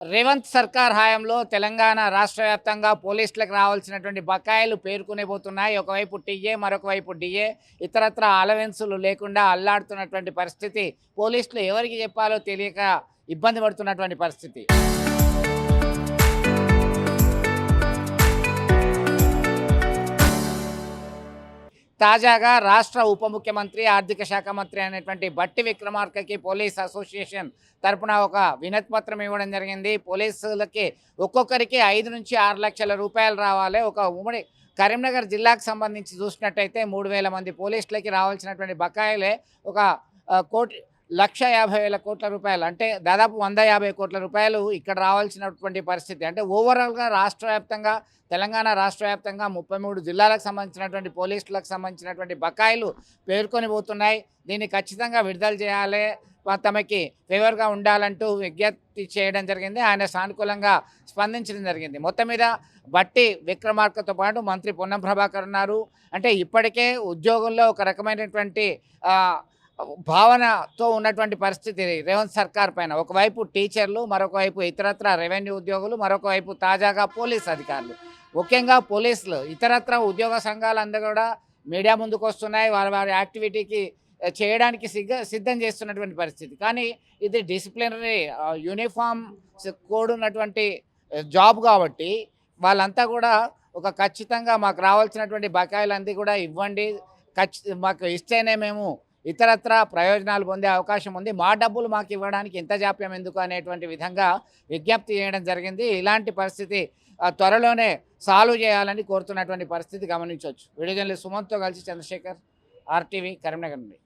రేవంత్ సర్కార్ హయాంలో తెలంగాణ రాష్ట్ర వ్యాప్తంగా పోలీసులకు రావాల్సినటువంటి బకాయిలు పేరుకునేబోతున్నాయి. ఒకవైపు టీఏ, మరొక వైపు డీఏ, ఇతరత్రా అలవెన్సులు లేకుండా అల్లాడుతున్నటువంటి పరిస్థితి. పోలీసులు ఎవరికి చెప్పాలో తెలియక ఇబ్బంది పడుతున్నటువంటి పరిస్థితి. తాజాగా రాష్ట్ర ఉప ముఖ్యమంత్రి, ఆర్థిక శాఖ మంత్రి అయినటువంటి బట్టి విక్రమార్కకి పోలీస్ అసోసియేషన్ తరపున ఒక వినతి పత్రం ఇవ్వడం జరిగింది. పోలీసులకి ఒక్కొక్కరికి 5 నుంచి 6 లక్షల రూపాయలు రావాలి. ఒక ఉమ్మడి కరీంనగర్ జిల్లాకు సంబంధించి చూసినట్టయితే 3,000 మంది పోలీసులకి రావాల్సినటువంటి బకాయిలే ఒక కోటి 1,50,000 కోట్ల రూపాయలు, అంటే దాదాపు 150 కోట్ల రూపాయలు ఇక్కడ రావాల్సినటువంటి పరిస్థితి. అంటే ఓవరాల్గా రాష్ట్ర వ్యాప్తంగా, తెలంగాణ రాష్ట్ర వ్యాప్తంగా 33 జిల్లాలకు సంబంధించినటువంటి పోలీసులకు సంబంధించినటువంటి బకాయిలు పేర్కొని పోతున్నాయి. దీన్ని ఖచ్చితంగా విడుదల చేయాలి, తమకి ఫేవర్గా ఉండాలంటూ విజ్ఞప్తి చేయడం జరిగింది. ఆయన సానుకూలంగా స్పందించడం జరిగింది. మొత్తం మీద బట్టి విక్రమార్కతో పాటు మంత్రి పొన్నం ప్రభాకర్ ఉన్నారు. అంటే ఇప్పటికే ఉద్యోగంలో ఒక రకమైనటువంటి భావనతో ఉన్నటువంటి పరిస్థితి రేవంత్ సర్కార్ పైన. ఒకవైపు టీచర్లు, మరొక వైపు ఇతరత్ర రెవెన్యూ ఉద్యోగులు, మరొక వైపు తాజాగా పోలీస్ అధికారులు. ముఖ్యంగా పోలీసులు, ఇతరత్ర ఉద్యోగ సంఘాలందరూ కూడా మీడియా ముందుకు వస్తున్నాయి. వారి వారి యాక్టివిటీకి చేయడానికి సిద్ధం చేస్తున్నటువంటి పరిస్థితి. కానీ ఇది డిసిప్లినరీ యూనిఫామ్ కోడ్ ఉన్నటువంటి జాబ్ కాబట్టి వాళ్ళంతా కూడా ఒక ఖచ్చితంగా మాకు రావాల్సినటువంటి బకాయిలంతా కూడా ఇవ్వండి, మాకు ఇస్తేనే మేము ఇతరత్ర ప్రయోజనాలు పొందే అవకాశం ఉంది, మా డబ్బులు మాకు ఇవ్వడానికి ఇంత జాప్యం ఎందుకు అనేటువంటి విధంగా విజ్ఞప్తి చేయడం జరిగింది. ఇలాంటి పరిస్థితి త్వరలోనే సాల్వ్ చేయాలని కోరుతున్నటువంటి పరిస్థితి గమనించవచ్చు. వీడియో జర్నలిస్ట్ సుమంత్తో కలిసి చంద్రశేఖర్, ఆర్టీవీ, కరీంనగర్ నుండి.